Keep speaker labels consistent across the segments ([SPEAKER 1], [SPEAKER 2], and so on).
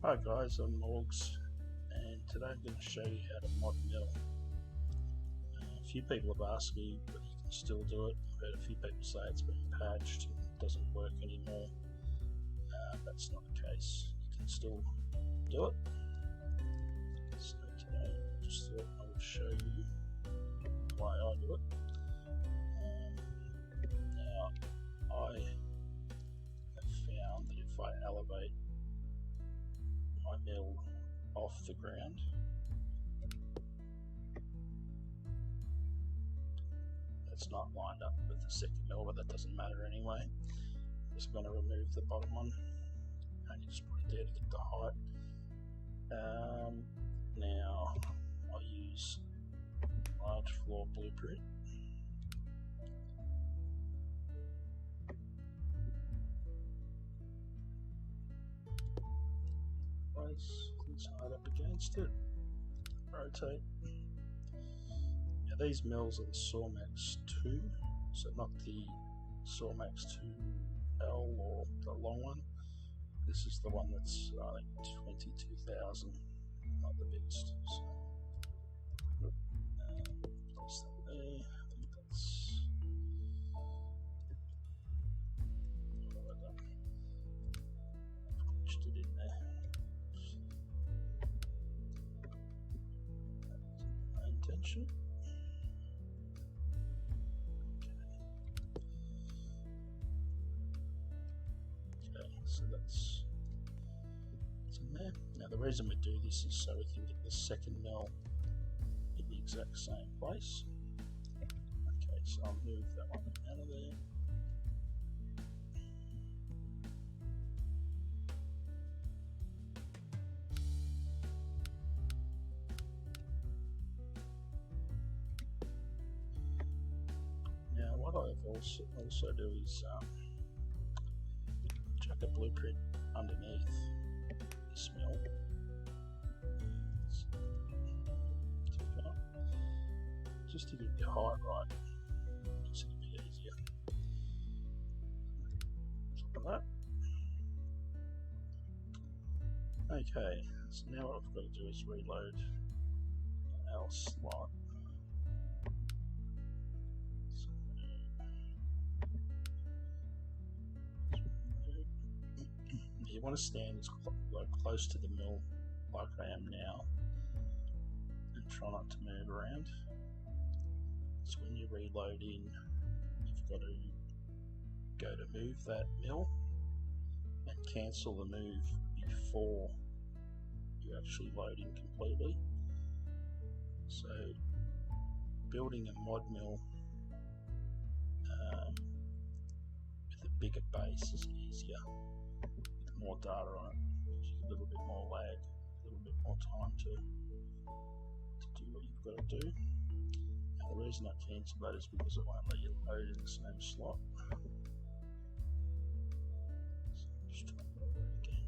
[SPEAKER 1] Hi guys, I'm Morgs, and today I'm going to show you how to mod mill. A few people have asked me, but you can still do it. I've heard a few people say it's been patched and it doesn't work anymore. That's not the case. You can still do it. So today I just thought I would show you why I do it. Now I have found that if I elevate my mill off the ground, it's not lined up with the second mill, but that doesn't matter anyway. I'm just going to remove the bottom one and just put it there to get the height. Now I use large floor blueprint. Place this height up against it, rotate. Now these mills are the Sawmax 2, so not the Sawmax 2L or the long one. This is the one that's I think 22,000, not the biggest. So, place that there. I think that's pushed it in there. Intention. Okay, so that's in there. Now the reason we do this is so we can get the second mill in the exact same place. Okay, so I'll move that one out of there. Now what I also do is chuck a blueprint underneath this mill. Just to get the height right, makes it a bit easier. Like that. Okay, so now what I've got to do is reload our slot. You want to stand as close to the mill like I am now and try not to move around. So when you reload in, you've got to go to move that mill and cancel the move before you actually load in completely. So building a mod mill with a bigger base is easier. More data on it, a little bit more lag, a little bit more time to do what you've got to do. And the reason I cancel that is because it won't let you load in the same slot. So just try that again.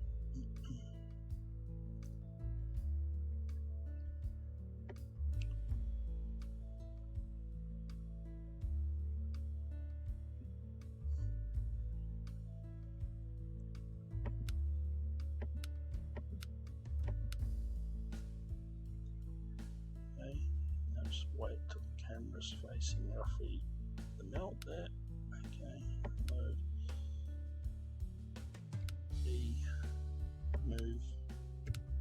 [SPEAKER 1] Now just wait till the camera's facing roughly the mill there. Okay, load. B, move,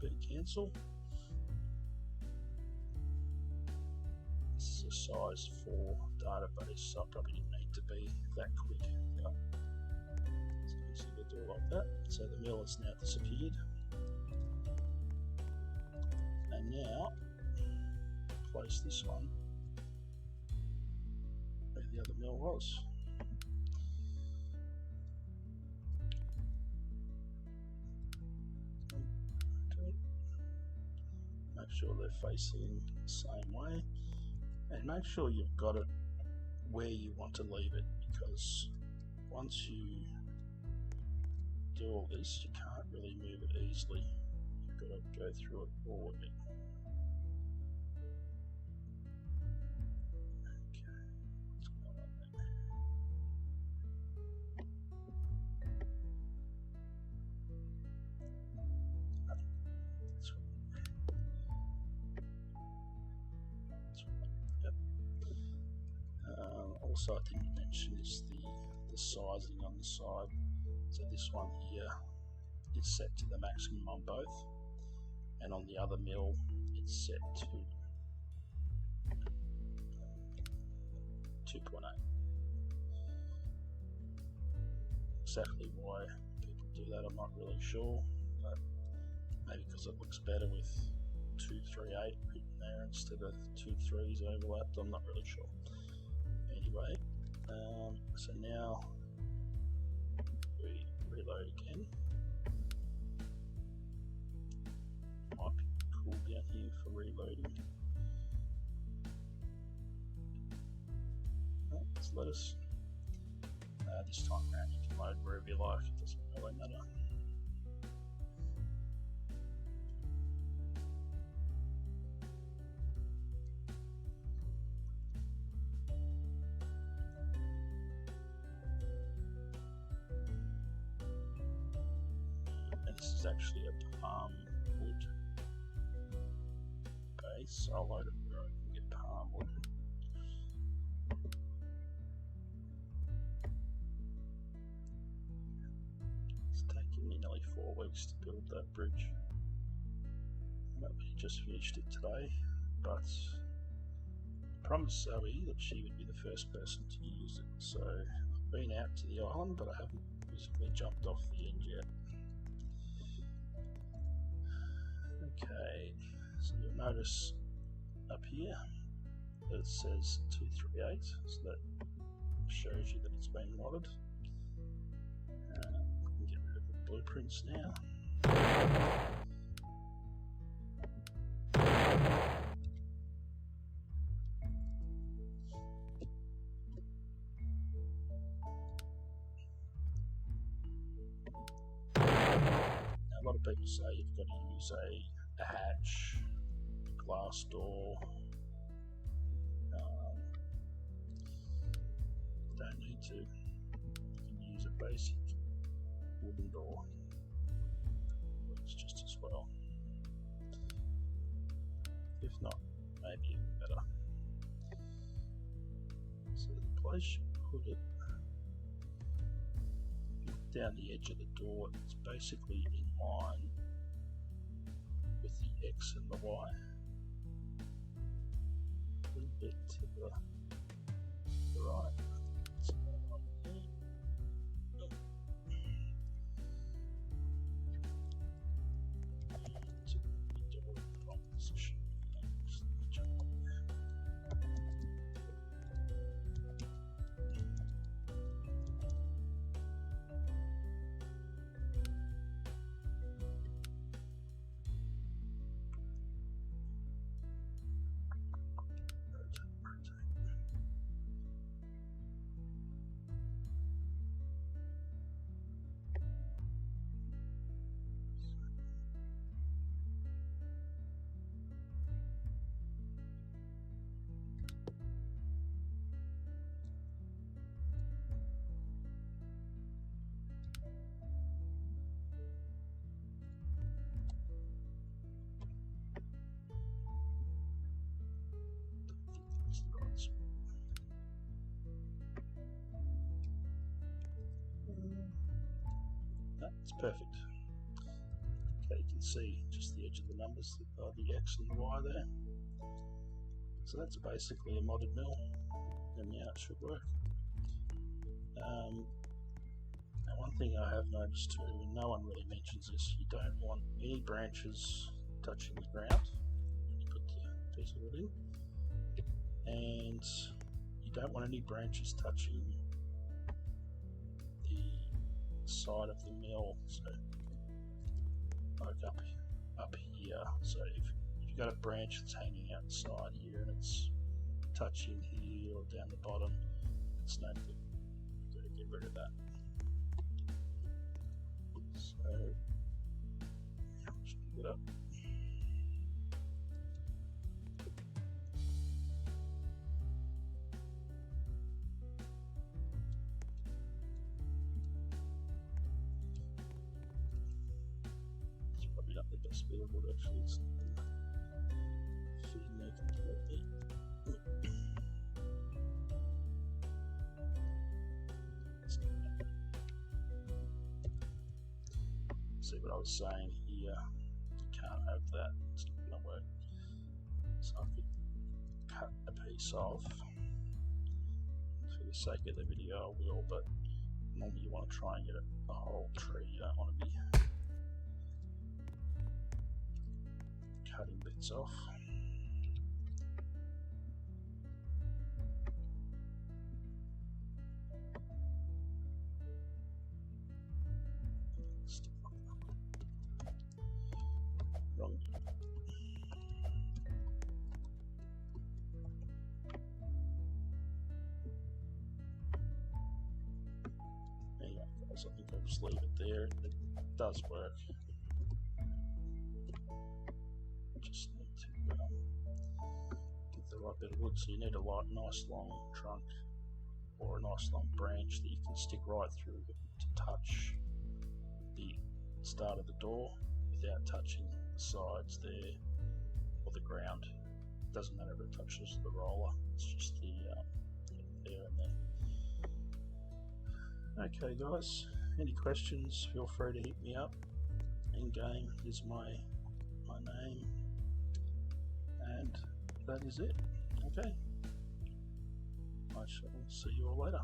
[SPEAKER 1] B, cancel. This is a size 4 database, so I probably didn't need to be that quick. Yep. So easy to do it like that. So the mill has now disappeared. And now place this one where the other mill was. Okay. Make sure they're facing the same way, and make sure you've got it where you want to leave it, because once you do all this, you can't really move it easily. You've got to go through it all of it. also I didn't mention is the sizing on the side. So this one here is set to the maximum on both, and on the other mill it's set to 2.8. Exactly why people do that I'm not really sure, but maybe because it looks better with 238 written there instead of 2 3s overlapped. I'm not really sure. Anyway, so now we reload again. Might be cool down here for reloading. Let's let us. This time around you can load wherever you like, it doesn't really matter. And this is actually a palm wood base, so I'll load it where I can get palm wood. Nearly 4 weeks to build that bridge. I just finished it today, but I promised Zoe that she would be the first person to use it. So I've been out to the island, but I haven't physically jumped off the end yet. Okay, so you'll notice up here that it says 238, so that shows you that it's been modded. Blueprints now. Now, a lot of people say you've got to use a hatch, a glass door. Don't need to. You can use a basic wooden door, works just as well. If not, maybe even better. So the place you put it, down the edge of the door, it's basically in line with the X and the Y. A little bit to the right. So that's perfect. Okay, you can see just the edge of the numbers, the X and the Y there. So that's basically a modded mill, and yeah, it should work. Now one thing I have noticed too, and no one really mentions this, you don't want any branches touching the ground when you put the piece of wood in, and you don't want any branches touching the side of the mill, so like up here. So if you've got a branch that's hanging out the side here and it's touching here or down the bottom, it's no good. You've got to get rid of that. So let's pick it up. The best bit of wood actually, it's fitting there completely. See what I was saying here? You can't have that, it's not going to work. So I could cut a piece off. For the sake of the video I will, but normally you want to try and get a whole tree, you don't want to be cutting bits off. Wrong. Anyway guys, I think I'll just leave it there. It does work. Just need to get the right bit of wood. So you need a nice long trunk or a nice long branch that you can stick right through to touch the start of the door without touching the sides there or the ground. It doesn't matter if it touches the roller, it's just the there and there. Okay guys, any questions, feel free to hit me up. In-game is my name, and that is it. Okay, I shall see you all later.